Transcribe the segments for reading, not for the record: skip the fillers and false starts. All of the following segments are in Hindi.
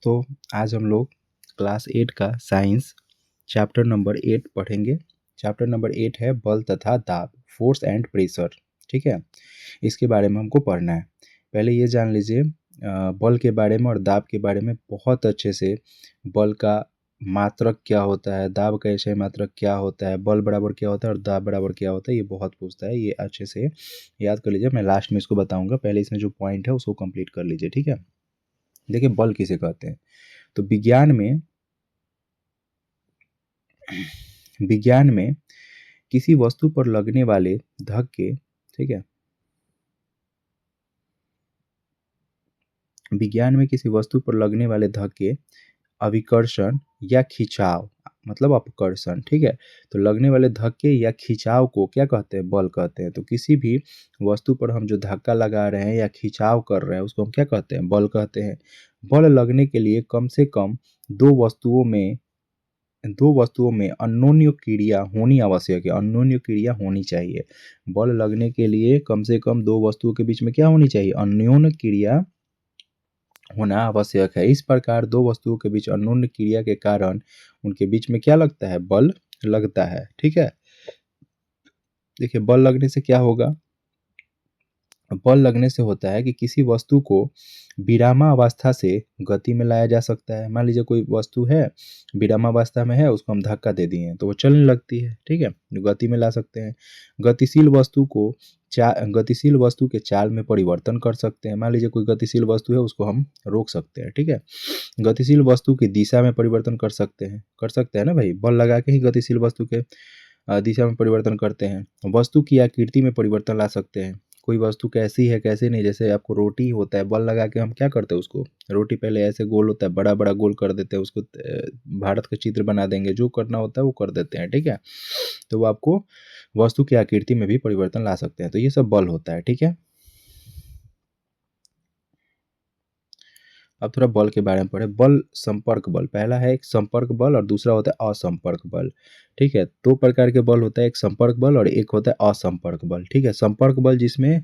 तो आज हम लोग क्लास 8 का साइंस चैप्टर नंबर 8 पढ़ेंगे। चैप्टर नंबर 8 है बल तथा दाब, फोर्स एंड प्रेशर। ठीक है, इसके बारे में हमको पढ़ना है। पहले ये जान लीजिए बल के बारे में और दाब के बारे में बहुत अच्छे से। बल का मात्रक क्या होता है, दाब का ऐसे मात्रक क्या होता है, बल बराबर क्या होता है और दाब बराबर क्या होता है, ये बहुत पूछता है। ये अच्छे से याद कर लीजिए, मैं लास्ट में इसको बताऊंगा। पहले इसमें जो पॉइंट है उसको कंप्लीट कर लीजिए। ठीक है, देखिए बल किसे कहते हैं। तो विज्ञान में किसी वस्तु पर लगने वाले धक्के, ठीक है, विज्ञान में किसी वस्तु पर लगने वाले धक्के, अभिकर्षण या खिंचाव, मतलब अपकर्षण। ठीक है, तो लगने वाले धक्के या खिंचाव को क्या कहते हैं, बल कहते हैं। तो किसी भी वस्तु पर हम जो धक्का लगा रहे हैं या खिंचाव कर रहे हैं उसको हम क्या कहते हैं, बल कहते हैं। बल लगने के लिए कम से कम दो वस्तुओं में अन्योन्य क्रिया होनी आवश्यक है, अन्योन्य क्रिया होनी चाहिए। बल लगने के लिए कम से कम दो वस्तुओं के बीच में क्या होनी चाहिए, अन्योन्य क्रिया होना आवश्यक है। इस प्रकार दो वस्तुओं के बीच अन्योन्य क्रिया के कारण उनके बीच में क्या लगता है, बल लगता है। ठीक है, देखिए बल लगने से क्या होगा। बल लगने से होता है कि किसी वस्तु को विरामावस्था से गति में लाया जा सकता है। मान लीजिए कोई वस्तु है विरामावस्था में है, उसको हम धक्का दे दिए तो वो चलने लगती है। ठीक है, गति में ला सकते हैं। गतिशील वस्तु के चाल में परिवर्तन कर सकते हैं। मान लीजिए कोई गतिशील वस्तु है, उसको हम रोक सकते हैं। ठीक है, गतिशील वस्तु की दिशा में परिवर्तन कर सकते हैं ना भाई, बल लगा के ही गतिशील वस्तु के दिशा में परिवर्तन करते हैं। वस्तु की आकृति में परिवर्तन ला सकते हैं। कोई वस्तु कैसी है कैसे नहीं, जैसे आपको रोटी होता है, बल लगा के हम क्या करते हैं उसको, रोटी पहले ऐसे गोल होता है, बड़ा बड़ा गोल कर देते हैं उसको, भारत का चित्र बना देंगे, जो करना होता है वो कर देते हैं। ठीक है, तो वो आपको वस्तु की आकृति में भी परिवर्तन ला सकते हैं। तो ये सब बल होता है। ठीक है, अब थोड़ा बल के बारे में पढ़े। बल, संपर्क बल, पहला है एक संपर्क बल और दूसरा होता है असंपर्क बल। ठीक है, दो प्रकार के बल होता है, एक संपर्क बल और एक होता है असंपर्क बल। ठीक है, संपर्क बल जिसमें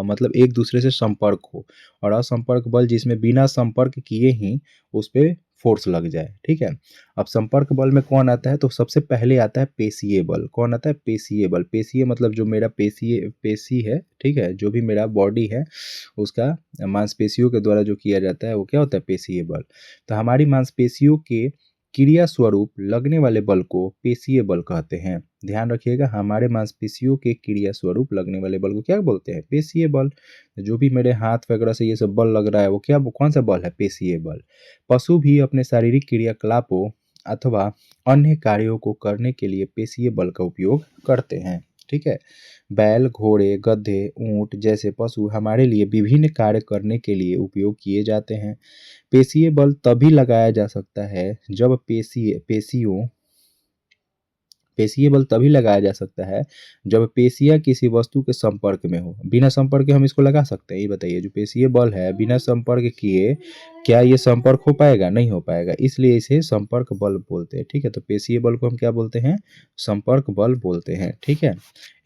मतलब एक दूसरे से संपर्क हो, और असंपर्क बल जिसमें बिना संपर्क किए ही उस पर फोर्स लग जाए। ठीक है, अब संपर्क बल में कौन आता है, तो सबसे पहले आता है पेशीय बल। कौन आता है, पेशीय बल। पेशीय मतलब जो मेरा पेशी है, ठीक है, जो भी मेरा बॉडी है उसका मांसपेशियों के द्वारा जो किया जाता है वो क्या होता है, पेशीय बल। तो हमारी मांसपेशियों के क्रिया स्वरूप लगने वाले बल को पेशीय बल कहते हैं। ध्यान रखिएगा, हमारे मांसपेशियों के क्रिया स्वरूप लगने वाले बल को क्या बोलते हैं, पेशीय बल। जो भी मेरे हाथ वगैरह से ये सब बल लग रहा है वो क्या, कौन सा बल है, पेशीय बल। पशु भी अपने शारीरिक क्रियाकलापों अथवा अन्य कार्यों को करने के लिए पेशीय बल का उपयोग करते हैं। ठीक है, बैल, घोड़े, गधे, ऊंट जैसे पशु हमारे लिए विभिन्न कार्य करने के लिए उपयोग किए जाते हैं। पेशीय बल तभी लगाया जा सकता है जब पेशीय बल तभी लगाया जा सकता है जब पेशियां किसी वस्तु के संपर्क में हो। बिना संपर्क के हम इसको लगा सकते हैं, ये बताइए। जो पेशीय बल है बिना संपर्क किए क्या ये संपर्क हो पाएगा, नहीं हो पाएगा, इसलिए इसे संपर्क बल बोलते हैं। ठीक है, तो पेशीय बल को हम क्या बोलते हैं, संपर्क बल बोलते हैं। ठीक है,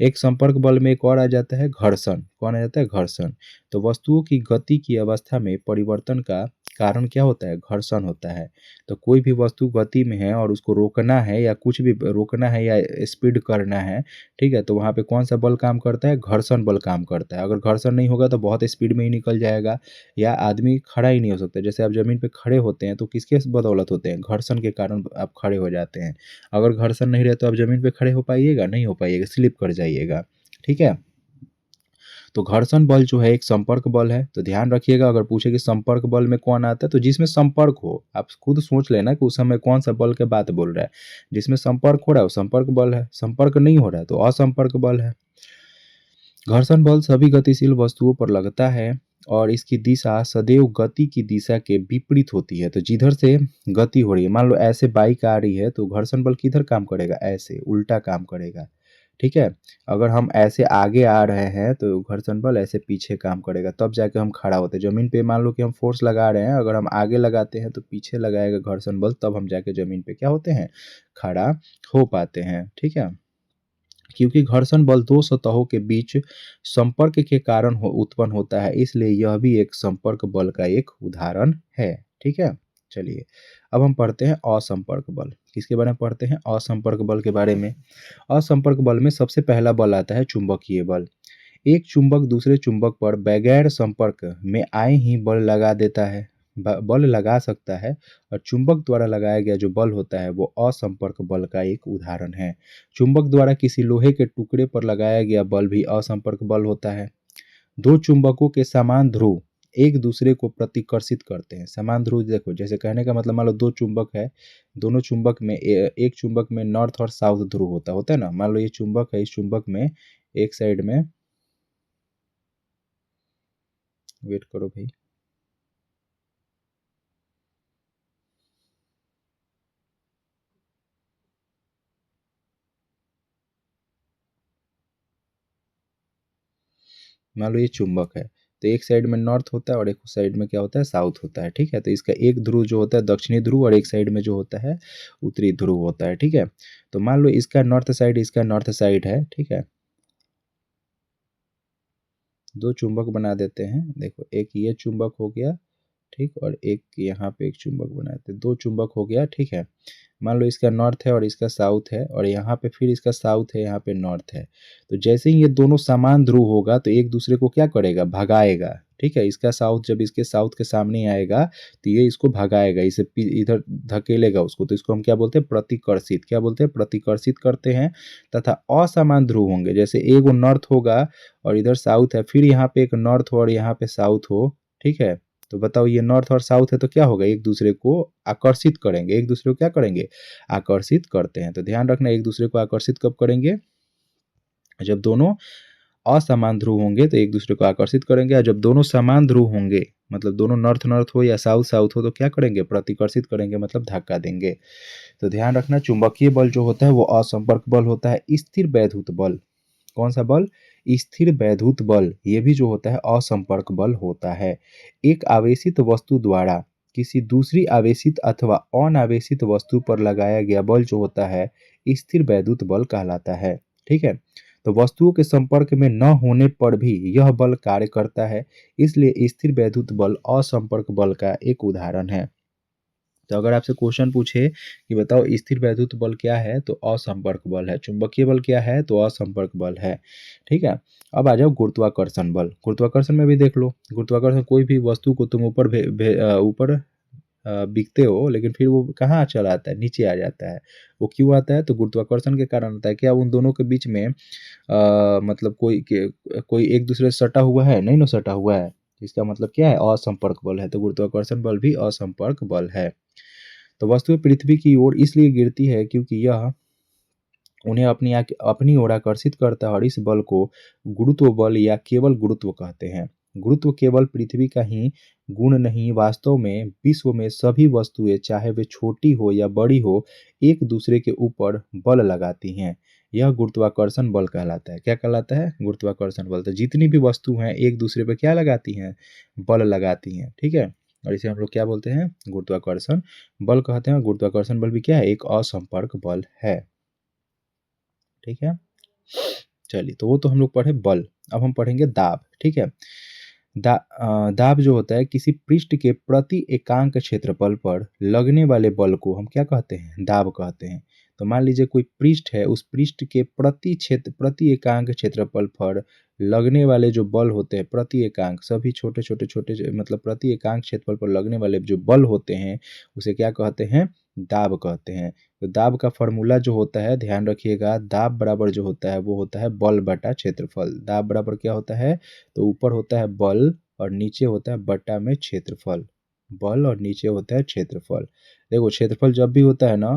एक संपर्क बल में एक और आ जाता है घर्षण। कौन आ जाता है, घर्षण। तो वस्तुओं की गति की अवस्था में परिवर्तन का कारण क्या होता है, घर्षण होता है। तो कोई भी वस्तु गति में है और उसको रोकना है या कुछ भी रोकना है या स्पीड करना है, ठीक है, तो वहाँ पे कौन सा बल काम करता है, घर्षण बल काम करता है। अगर घर्षण नहीं होगा तो बहुत स्पीड में ही निकल जाएगा या आदमी खड़ा ही नहीं हो सकता। जैसे आप जमीन पे खड़े होते हैं तो किसके बदौलत होते हैं, घर्षण के कारण आप खड़े हो जाते हैं। अगर घर्षण नहीं रहे तो आप जमीन पे खड़े हो पाइएगा, नहीं हो पाइएगा, स्लिप कर जाइएगा। ठीक है, तो घर्षण बल जो है एक संपर्क बल है। तो ध्यान रखिएगा, अगर पूछे कि संपर्क बल में कौन आता है, तो जिसमें संपर्क हो। आप खुद सोच लेना कि उस समय कौन सा बल के बात बोल रहा है। जिसमें संपर्क हो रहा है वो संपर्क बल है, संपर्क नहीं हो रहा है तो असंपर्क बल है। घर्षण बल सभी गतिशील वस्तुओं पर लगता है और इसकी दिशा सदैव गति की दिशा के विपरीत होती है। तो जिधर से गति हो रही है, मान लो ऐसे बाइक आ रही है तो घर्षण बल किधर काम करेगा, ऐसे उल्टा काम करेगा। ठीक है, अगर हम ऐसे आगे आ रहे हैं तो घर्षण बल ऐसे पीछे काम करेगा, तब जाके हम खड़ा होते हैं। जमीन पे मान लो कि हम फोर्स लगा रहे हैं, अगर हम आगे लगाते हैं तो पीछे लगाएगा घर्षण बल, तब हम जाके जमीन पे क्या होते हैं, खड़ा हो पाते हैं। ठीक है, क्योंकि घर्षण बल दो सतहों के बीच संपर्क के कारण उत्पन्न होता है, इसलिए यह भी एक संपर्क बल का एक उदाहरण है। ठीक है, चलिए, अब हम पढ़ते हैं असंपर्क बल। किसके बारे में पढ़ते हैं? असंपर्क बल के बारे में। असंपर्क बल में सबसे पहला बल आता है चुंबकीय बल। एक चुंबक दूसरे चुंबक पर बगैर संपर्क में आए ही बल लगा देता है, बल लगा सकता है, और चुंबक द्वारा लगाया गया जो बल होता है वो असंपर्क बल का एक उदाहरण है। चुंबक द्वारा किसी लोहे के टुकड़े पर लगाया गया बल भी असंपर्क बल होता है। दो चुंबकों के समान ध्रुव एक दूसरे को प्रतिकर्षित करते हैं। समान ध्रुव, देखो जैसे कहने का मतलब, मान लो दो चुंबक है, दोनों चुंबक में एक चुंबक में नॉर्थ और साउथ ध्रुव होता है ना। मान लो ये चुंबक है, इस चुंबक में एक साइड में, वेट करो भाई, मान लो ये चुंबक है, तो एक साइड में नॉर्थ होता है और एक साइड में क्या होता है, साउथ होता है। ठीक है, तो इसका एक ध्रुव जो होता है दक्षिणी ध्रुव, और एक साइड में जो होता है उत्तरी ध्रुव होता है। ठीक है, तो मान लो इसका नॉर्थ साइड, इसका नॉर्थ साइड है। ठीक है, दो चुंबक बना देते हैं। देखो एक ये चुंबक हो गया, ठीक, और एक यहाँ पे एक चुंबक बनाते हैं, दो चुंबक हो गया। ठीक है, मान लो इसका नॉर्थ है और इसका साउथ है, और यहाँ पे फिर इसका साउथ है, यहाँ पे नॉर्थ है। तो जैसे ही ये दोनों समान ध्रुव होगा तो एक दूसरे को क्या करेगा, भगाएगा। ठीक है, इसका साउथ जब इसके साउथ के सामने आएगा तो ये इसको भगाएगा, इसे इधर धकेलेगा उसको, तो इसको हम क्या बोलते हैं, प्रतिकर्षित। क्या बोलते हैं, प्रतिकर्षित करते हैं। तथा असमान ध्रुव होंगे, जैसे एक नॉर्थ होगा और इधर साउथ है, फिर यहाँ पे एक नॉर्थ हो और यहाँ पे साउथ हो। ठीक है, तो बताओ ये नॉर्थ और साउथ है तो क्या होगा, एक दूसरे को आकर्षित करेंगे। एक दूसरे को क्या करेंगे, आकर्षित करते हैं। तो ध्यान रखना, एक दूसरे को आकर्षित कब करेंगे, जब दोनों असमान ध्रुव होंगे तो एक दूसरे को आकर्षित करेंगे, और जब दोनों समान ध्रुव होंगे, मतलब दोनों नॉर्थ नॉर्थ हो या साउथ साउथ हो, तो क्या करेंगे, प्रतिकर्षित करेंगे, मतलब धक्का देंगे। तो ध्यान रखना, चुंबकीय बल जो होता है वो असंपर्क बल होता है। स्थिर वैद्युत बल, कौन सा बल, स्थिर वैद्युत बल, ये भी जो होता है असंपर्क बल होता है। एक आवेशित वस्तु द्वारा किसी दूसरी आवेशित अथवा अनावेशित वस्तु पर लगाया गया बल जो होता है स्थिर वैद्युत बल कहलाता है। ठीक है, तो वस्तुओं के संपर्क में न होने पर भी यह बल कार्य करता है, इसलिए स्थिर वैद्युत बल असंपर्क बल का एक उदाहरण है। तो अगर आपसे क्वेश्चन पूछे कि बताओ स्थिर वैद्युत बल क्या है, तो असंपर्क बल है। चुंबकीय बल क्या है, तो असंपर्क बल है। ठीक है, अब आ जाओ गुरुत्वाकर्षण बल। गुरुत्वाकर्षण में भी देख लो, गुरुत्वाकर्षण, कोई भी वस्तु को तुम ऊपर बिकते हो, लेकिन फिर वो कहाँ चला आता है, नीचे आ जाता है। वो क्यों आता है, तो गुरुत्वाकर्षण के कारण आता है। क्या उन दोनों के बीच में मतलब कोई एक दूसरे से सटा हुआ है, नहीं ना सटा हुआ है, इसका मतलब क्या है, असंपर्क बल है। तो गुरुत्वाकर्षण बल भी असंपर्क बल है। तो वस्तु पृथ्वी की ओर इसलिए गिरती है क्योंकि यह उन्हें अपनी ओर आकर्षित करता है, और इस बल को गुरुत्व बल या केवल गुरुत्व कहते हैं। गुरुत्व केवल पृथ्वी का ही गुण नहीं, वास्तव में विश्व में सभी वस्तुएं, चाहे वे छोटी हो या बड़ी हो, एक दूसरे के ऊपर बल लगाती हैं। यह गुरुत्वाकर्षण बल कहलाता है। क्या कहलाता है, गुरुत्वाकर्षण बल। तो जितनी भी वस्तु हैं एक दूसरे पर क्या लगाती हैं, बल लगाती हैं। ठीक है, और इसे हम लोग क्या बोलते हैं, गुरुत्वाकर्षण बल कहते हैं। गुरुत्वाकर्षण बल भी क्या है, एक असंपर्क बल है। ठीक है, चलिए, तो वो तो हम लोग पढ़े बल। अब हम पढ़ेंगे दाब। ठीक है, दाब जो होता है किसी पृष्ठ के प्रति एकांक क्षेत्रफल पर लगने वाले बल को हम क्या कहते हैं, दाब कहते हैं। तो मान लीजिए कोई पृष्ठ है, उस पृष्ठ के प्रति एकांक क्षेत्रफल पर लगने वाले जो बल होते हैं, प्रति एकांक, सभी छोटे छोटे छोटे, मतलब प्रति एकांक क्षेत्रफल पर लगने वाले जो बल होते हैं उसे क्या कहते हैं, दाब कहते हैं। तो दाब का फॉर्मूला जो होता है, ध्यान रखिएगा, दाब बराबर जो होता है वो होता है बल बटा क्षेत्रफल। दाब बराबर क्या होता है, तो ऊपर होता है बल और नीचे होता है बटा में क्षेत्रफल। बल और नीचे होता है क्षेत्रफल। देखो क्षेत्रफल जब भी होता है ना,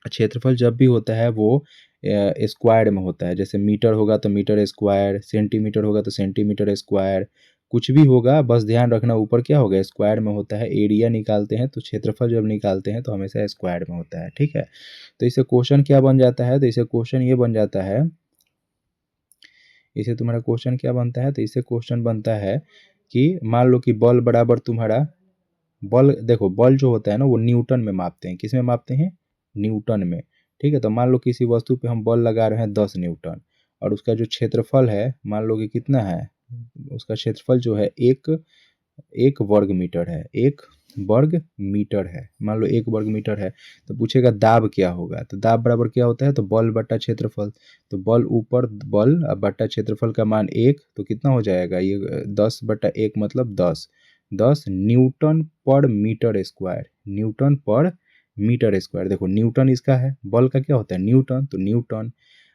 क्षेत्रफल जब भी होता है वो स्क्वायर में होता है। जैसे मीटर होगा तो मीटर स्क्वायर, सेंटीमीटर होगा तो सेंटीमीटर स्क्वायर, कुछ भी होगा, बस ध्यान रखना ऊपर क्या होगा, स्क्वायर में होता है। एरिया निकालते हैं तो क्षेत्रफल जब निकालते हैं तो हमेशा स्क्वायर में होता है। ठीक है, तो इसे क्वेश्चन क्या बन जाता है, तो इसे क्वेश्चन ये बन जाता है, इसे तुम्हारा क्वेश्चन क्या बनता है, तो इसे क्वेश्चन बनता है कि मान लो कि बल बराबर तुम्हारा, बल देखो बल जो होता है ना वो न्यूटन में मापते हैं। किस में मापते हैं, न्यूटन में। ठीक है, तो मान लो किसी वस्तु पे हम बल लगा रहे हैं 10 न्यूटन, और उसका जो क्षेत्रफल है मान लो कि कितना है, उसका क्षेत्रफल जो है एक एक वर्ग मीटर है, एक वर्ग मीटर है। मान लो 1 वर्ग मीटर है तो पूछेगा दाब क्या होगा, तो दाब बराबर क्या होता है, तो बल बटा क्षेत्रफल। तो बल ऊपर बल बटा क्षेत्रफल का मान 1, तो कितना हो जाएगा ये 10/1 मतलब 10 न्यूटन पर मीटर स्क्वायर। न्यूटन पर मीटर स्क्वायर। देखो न्यूटन इसका है, बल का क्या होता है न्यूटन, तो न्यूटन।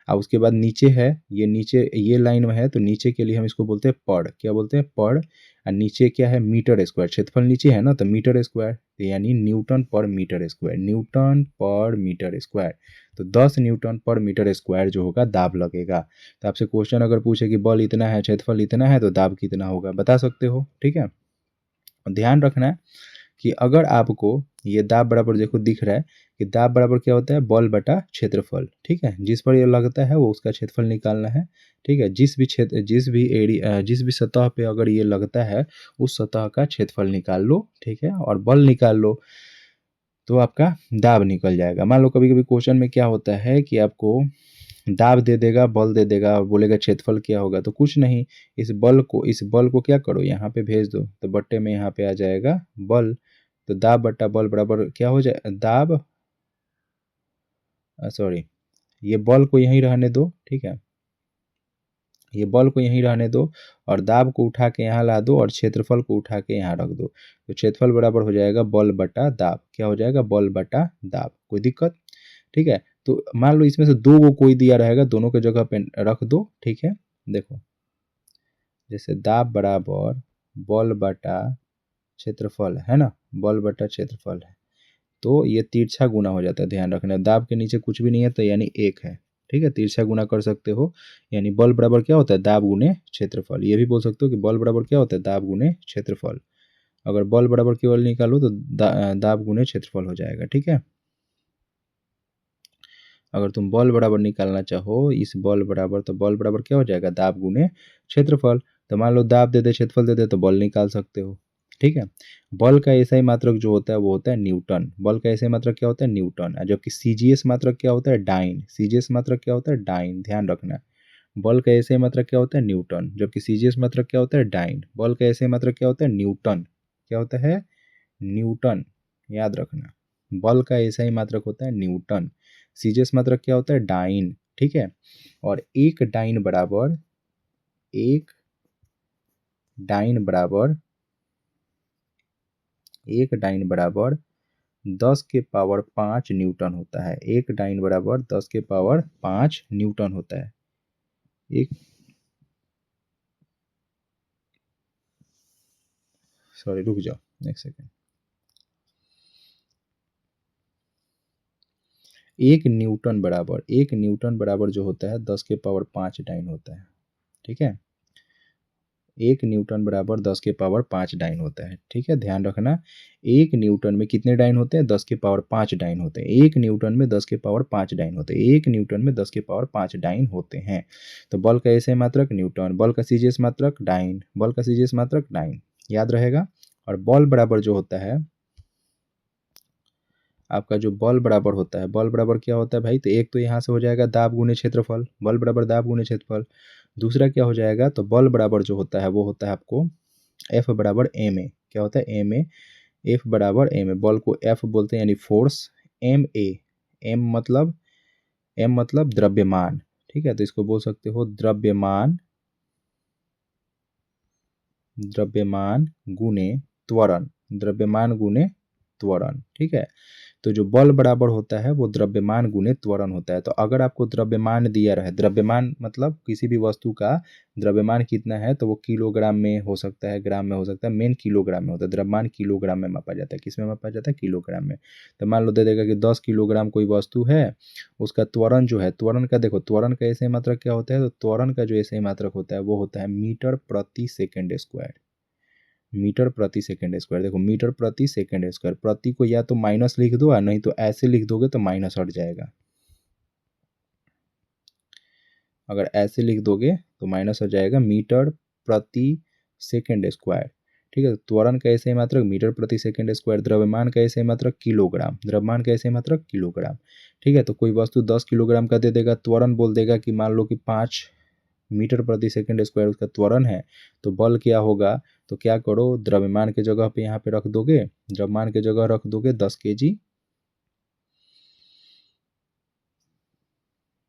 और उसके बाद नीचे है, ये नीचे ये लाइन में है तो नीचे के लिए हम इसको बोलते हैं पड़, क्या बोलते हैं पड़। और नीचे क्या है मीटर स्क्वायर, क्षेत्रफल नीचे है ना तो मीटर स्क्वायर, तो यानी न्यूटन पर मीटर स्क्वायर, न्यूटन पर मीटर स्क्वायर। तो 10 न्यूटन पर मीटर स्क्वायर जो होगा दाब लगेगा। तो आपसे क्वेश्चन अगर पूछे कि बल इतना है क्षेत्रफल इतना है तो दाब कितना होगा बता सकते हो, ठीक है। ध्यान रखना है कि अगर आपको ये दाब बराबर देखो दिख रहा है कि दाब बराबर क्या होता है बल बटा क्षेत्रफल, ठीक है। जिस पर ये लगता है वो उसका क्षेत्रफल निकालना है, ठीक है। जिस भी क्षेत्र जिस भी सतह पे अगर ये लगता है उस सतह का क्षेत्रफल निकाल लो, ठीक है, और बल निकाल लो तो आपका दाब निकल जाएगा। मान लो कभी कभी क्वेश्चन में क्या होता है कि आपको दाब दे देगा बल दे देगा और बोलेगा क्षेत्रफल क्या होगा, तो कुछ नहीं, इस बल को क्या करो यहाँ पे भेज दो तो बट्टे में यहाँ पे आ जाएगा बल। तो दाब बट्टा बल बराबर क्या हो जाए दाब, सॉरी, ये बल को यहीं रहने दो, ठीक है, ये बल को यहीं रहने दो और दाब को उठा के यहाँ ला दो और क्षेत्रफल को उठा के यहाँ रख दो। तो क्षेत्रफल बराबर हो जाएगा बल बटा दाब, क्या हो जाएगा बल बटा दाब। कोई दिक्कत, ठीक है। तो मान लो इसमें से दो को कोई दिया रहेगा, दोनों के जगह पे रख दो, ठीक है। देखो जैसे दाब बराबर बल बटा क्षेत्रफल है ना, बल बटा क्षेत्रफल है तो ये तिरछा गुना हो जाता है। ध्यान रखना दाब के नीचे कुछ भी नहीं है तो यानी 1 है, ठीक है, तिरछा गुना कर सकते हो। यानी बल बराबर क्या होता है दाब गुने क्षेत्रफल। ये भी बोल सकते हो कि बल बराबर क्या होता है दाब गुने क्षेत्रफल। अगर बल बराबर केवल निकालो तो दाब गुने क्षेत्रफल हो जाएगा, ठीक है। अगर तुम बल बराबर निकालना चाहो इस बल बराबर, तो बल बराबर क्या हो जाएगा दाब गुने क्षेत्रफल। तो मान लो दाब दे दे क्षेत्रफल दे दे तो बल निकाल सकते हो, ठीक है। बल का एसआई मात्रक जो होता है वो होता है न्यूटन। बल का एसआई मात्रक क्या होता है न्यूटन, जबकि सीजीएस मात्रक क्या होता है डाइन। सीजीएस मात्रक क्या होता है डाइन, ध्यान रखना। बल का एसआई मात्रक क्या होता है न्यूटन, जबकि सीजीएस मात्रक क्या होता है डाइन। बल का एसआई मात्रक क्या होता है न्यूटन, क्या होता है न्यूटन, याद रखना। बल का एसआई मात्रक होता है न्यूटन, सीजीएस मात्रक क्या होता है डाइन, ठीक है। और एक डाइन बराबर 10 के पावर 5 न्यूटन होता है। एक डाइन बराबर 10 के पावर 5 न्यूटन होता है। एक सॉरी रुक जाओ एक सेकेंड। एक न्यूटन बराबर जो होता है 10 के पावर 5 डाइन होता है, ठीक है। 1 न्यूटन बराबर 10 के पावर 5 डाइन होता है, ठीक है। ध्यान रखना 1 न्यूटन में कितने डाइन होते हैं 10 के पावर 5 डाइन होते हैं। 1 न्यूटन में 10 के पावर 5 डाइन होते हैं। 1 न्यूटन में 10 के पावर 5 डाइन होते हैं। तो बल का एसआई मात्रक न्यूटन, बल का सीजीएस मात्रक डाइन, बल का सीजीएस मात्रक डाइन, याद रहेगा। और बल बराबर जो होता है आपका, जो बल बराबर होता है, बल बराबर क्या होता है भाई, तो एक तो यहाँ से हो जाएगा दाब गुने क्षेत्रफल, बल बराबर दाब गुने क्षेत्रफल। दूसरा क्या हो जाएगा, तो बल बराबर जो होता है वो होता है आपको एफ बराबर एम ए, क्या होता है एम ए, एफ बराबर एम ए। बल को एफ बोलते हैं यानी फोर्स, एम ए, एम मतलब द्रव्यमान, ठीक है। तो इसको बोल सकते हो द्रव्यमान गुने त्वरण, द्रव्यमान गुने त्वरण, ठीक है। तो जो बल बराबर होता है वो द्रव्यमान गुने त्वरण होता है। तो अगर आपको द्रव्यमान दिया रहे, द्रव्यमान मतलब किसी भी वस्तु का द्रव्यमान कितना है, तो वो किलोग्राम में हो सकता है, ग्राम में हो सकता है, मेन किलोग्राम में होता है। द्रव्यमान किलोग्राम में मापा जाता है। किस में मापा जाता है, किलोग्राम में। तो मान लो दे देगा कि 10 किलोग्राम कोई वस्तु है, उसका त्वरण जो है, त्वरण का देखो, त्वरण का ऐसे मात्रक क्या होता है, तो त्वरण का जो ऐसे मात्रक होता है वो होता है मीटर प्रति सेकेंड स्क्वायर। मीटर प्रति सेकेंड स्क्वायर, देखो मीटर प्रति सेकेंड स्क्वायर, प्रति को या तो माइनस लिख दो या नहीं तो ऐसे लिख दोगे तो माइनस हट जाएगा। अगर ऐसे लिख दोगे तो माइनस हो जाएगा, मीटर प्रति सेकेंड स्क्वायर, ठीक है। त्वरण का ऐसे मात्रक मीटर प्रति सेकेंड स्क्वायर, द्रव्यमान का ऐसे मात्रक किलोग्राम, द्रव्यमान का ऐसे मात्रक किलोग्राम, ठीक है। तो कोई वस्तु 10 किलोग्राम का दे देगा, त्वरण बोल देगा कि मान लो कि 5 मीटर प्रति सेकंड स्क्वायर उसका त्वरण है, तो बल क्या होगा, तो क्या करो, द्रव्यमान के जगह पे यहाँ पे रख दोगे, द्रव्यमान के जगह रख दोगे 10 kg,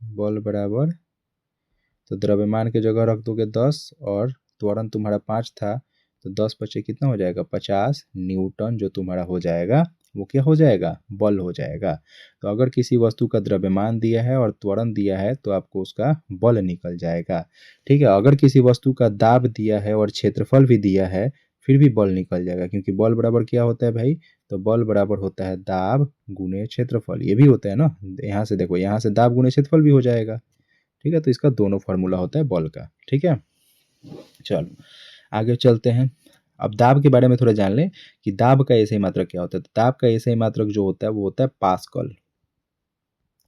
बल बराबर, तो द्रव्यमान के जगह रख दोगे 10 और त्वरण तुम्हारा 5 था, तो 10 बचे कितना हो जाएगा, 50 न्यूटन जो तुम्हारा हो जाएगा वो क्या हो जाएगा, बल हो जाएगा। तो अगर किसी वस्तु का द्रव्यमान दिया है और त्वरण दिया है तो आपको उसका बल निकल जाएगा। ठीक है, अगर किसी वस्तु का दाब दिया है और क्षेत्रफल भी दिया है फिर भी बल निकल जाएगा, क्योंकि बल बराबर क्या होता है भाई, तो बल बराबर होता है दाब गुणे क्षेत्रफल, ये भी होता है ना, यहाँ से देखो, यहाँ से दाब गुणे क्षेत्रफल भी हो जाएगा। ठीक है, तो इसका दोनों फार्मूला होता है बल का। ठीक है, चलो आगे चलते हैं। अब दाब के बारे में थोड़ा जान लें कि दाब का एसआई मात्रक क्या होता है। तो दाब का एसआई मात्रक जो होता है वो होता है पास्कल।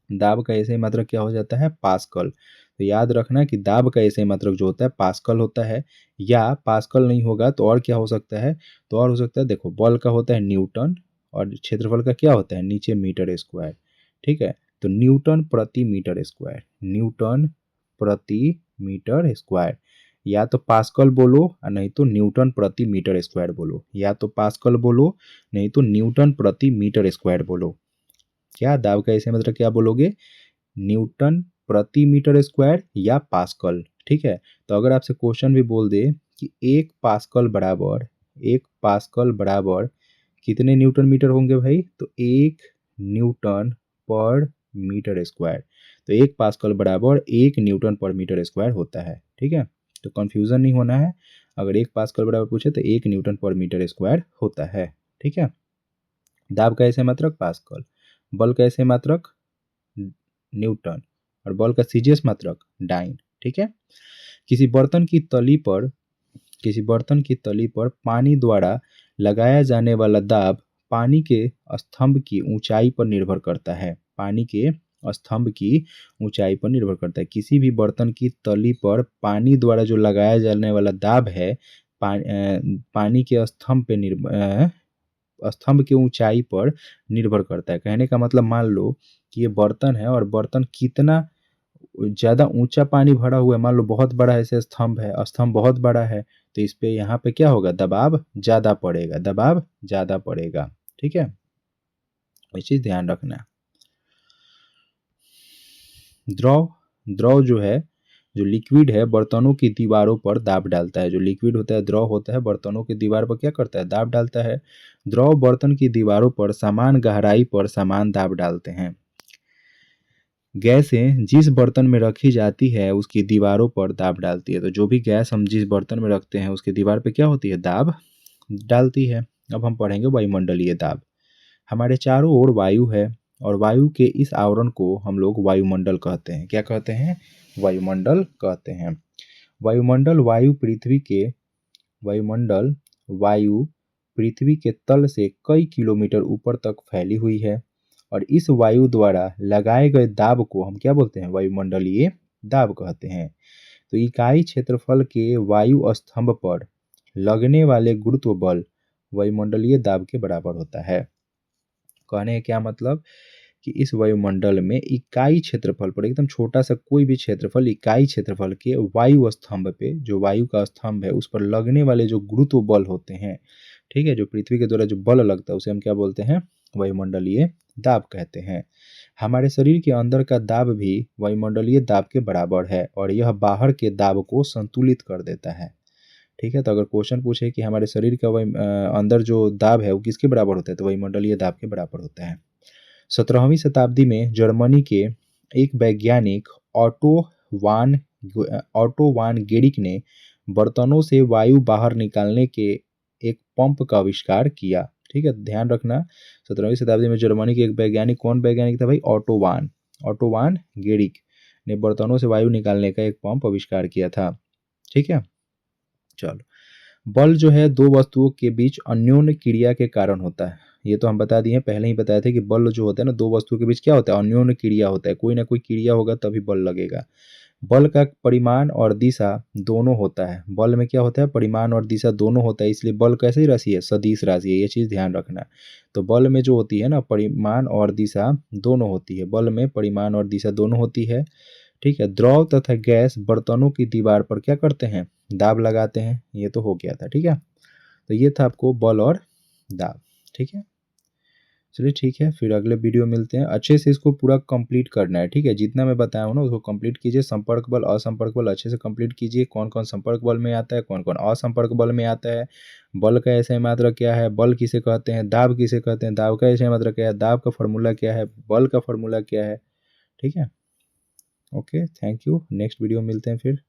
दाब का एसआई मात्रक क्या हो जाता है, पास्कल। तो याद रखना कि दाब का एसआई मात्रक जो होता है पास्कल होता है, या पास्कल नहीं होगा तो और क्या हो सकता है, तो और हो सकता है, देखो बल का होता है न्यूटन और क्षेत्रफल का क्या होता है नीचे मीटर स्क्वायर। ठीक है, तो न्यूटन प्रति मीटर स्क्वायर, न्यूटन प्रति मीटर स्क्वायर, या तो पास्कल बोलो और नहीं तो न्यूटन प्रति मीटर स्क्वायर बोलो, या तो पास्कल बोलो नहीं तो न्यूटन प्रति मीटर स्क्वायर बोलो। क्या दाब का ऐसे मतलब क्या बोलोगे, न्यूटन प्रति मीटर स्क्वायर या पास्कल। ठीक है, तो अगर आपसे क्वेश्चन भी बोल दे कि एक पास्कल बराबर कितने न्यूटन मीटर होंगे भाई, तो 1 न्यूटन पर मीटर स्क्वायर, तो 1 पास्कल बराबर 1 न्यूटन पर मीटर स्क्वायर होता है। ठीक है, तो कंफ्यूजन नहीं होना है, अगर 1 पास्कल बराबर पूछे तो 1 न्यूटन पर मीटर स्क्वायर होता है। ठीक है, दाब का ऐसे मात्रक पास्कल, बल का ऐसे मात्रक न्यूटन और बल का सीजीएस मात्रक डाइन। ठीक है, किसी बर्तन की तली पर पानी द्वारा लगाया जाने वाला दाब पानी के स्तंभ की ऊंचाई पर निर्भर करता है, पानी के स्तंभ की ऊंचाई पर निर्भर करता है। किसी भी बर्तन की तली पर पानी द्वारा जो लगाया जाने वाला दाब है पानी के स्तंभ की ऊंचाई पर निर्भर करता है। कहने का मतलब मान लो कि ये बर्तन है और बर्तन कितना ज़्यादा ऊंचा पानी भरा हुआ है, मान लो बहुत बड़ा ऐसे स्तंभ है, स्तंभ बहुत बड़ा है, तो इस पे यहाँ पे क्या होगा, दबाव ज़्यादा पड़ेगा, दबाव ज़्यादा पड़ेगा। ठीक है, ये चीज़ ध्यान रखना। द्रव जो है, जो लिक्विड है बर्तनों की दीवारों पर दाब डालता है, जो लिक्विड होता है द्रव होता है बर्तनों की दीवार पर क्या करता है, दाब डालता है। द्रव बर्तन की दीवारों पर समान गहराई पर समान दाब डालते हैं। गैसें जिस बर्तन में रखी जाती है उसकी दीवारों पर दाब डालती है, तो जो भी गैस हम जिस बर्तन में रखते हैं उसकी दीवार पे क्या होती है, दाब डालती है। अब हम पढ़ेंगे वायुमंडलीय दाब। हमारे चारों ओर वायु है और वायु के इस आवरण को हम लोग वायुमंडल कहते हैं। क्या कहते हैं, वायुमंडल कहते हैं। वायुमंडल वायु पृथ्वी के तल से कई किलोमीटर ऊपर तक फैली हुई है और इस वायु द्वारा लगाए गए दाब को हम क्या बोलते हैं, वायुमंडलीय दाब कहते हैं। तो इकाई क्षेत्रफल के वायु स्तंभ पर लगने वाले गुरुत्व बल वायुमंडलीय दाब के बराबर होता है। कहने का क्या मतलब कि इस वायुमंडल में इकाई क्षेत्रफल पर, एकदम छोटा सा कोई भी क्षेत्रफल, इकाई क्षेत्रफल के वायु स्तंभ पे, जो वायु का स्तंभ है उस पर लगने वाले जो गुरुत्व बल होते हैं, ठीक है, जो पृथ्वी के द्वारा जो बल लगता है उसे हम क्या बोलते हैं, वायुमंडलीय दाब कहते हैं। हमारे शरीर के अंदर का दाब भी वायुमंडलीय दाब के बराबर है और यह बाहर के दाब को संतुलित कर देता है। ठीक है, तो अगर क्वेश्चन पूछे कि हमारे शरीर का अंदर जो दाब है वो किसके बराबर होता है, तो वायुमंडलीय दाब के बराबर होता है। 17वीं शताब्दी में जर्मनी के एक वैज्ञानिक ऑटो वान गेरिक ने बर्तनों से वायु बाहर निकालने के एक पंप का आविष्कार किया। ठीक है, ध्यान रखना, 17वीं शताब्दी में जर्मनी के एक वैज्ञानिक, कौन वैज्ञानिक था भाई, ऑटो वान गेरिक ने बर्तनों से वायु निकालने का एक पंप आविष्कार किया था। ठीक है, चलो, बल जो है दो वस्तुओं के बीच अन्योन्य क्रिया के कारण होता है। ये तो हम बता दिए, पहले ही बताए थे कि बल जो होता है ना, दो वस्तुओं के बीच क्या होता है, अन्योन्य क्रिया होता है, कोई ना कोई क्रिया होगा तभी बल लगेगा। बल का परिमाण और दिशा दोनों होता है, बल में क्या होता है, परिमाण और दिशा दोनों होता है, इसलिए बल कैसी राशि है, सदिश राशि है, ये चीज़ ध्यान रखना। तो बल में जो होती है ना, परिमाण और दिशा दोनों होती है, बल में परिमाण और दिशा दोनों होती है। ठीक है। द्रव तथा गैस बर्तनों की दीवार पर क्या करते हैं, दाब लगाते हैं। ये तो हो गया था। ठीक है, तो ये था आपको बल और दाब। ठीक है, चलिए ठीक है, फिर अगले वीडियो मिलते हैं। अच्छे से इसको पूरा कंप्लीट करना है। ठीक है, जितना मैं बताया हूँ ना उसको कंप्लीट कीजिए। संपर्क बल, असंपर्क बल अच्छे से कंप्लीट कीजिए। कौन कौन संपर्क बल में आता है, कौन कौन असंपर्क बल में आता है, बल का ऐसे मात्रा क्या है, बल किसे कहते हैं, दाब किसे कहते हैं, दाब का ऐसे मात्रा क्या है, दाब का फॉर्मूला क्या है, बल का फॉर्मूला क्या है। ठीक है, okay, thank you. Next video मिलते हैं फिर।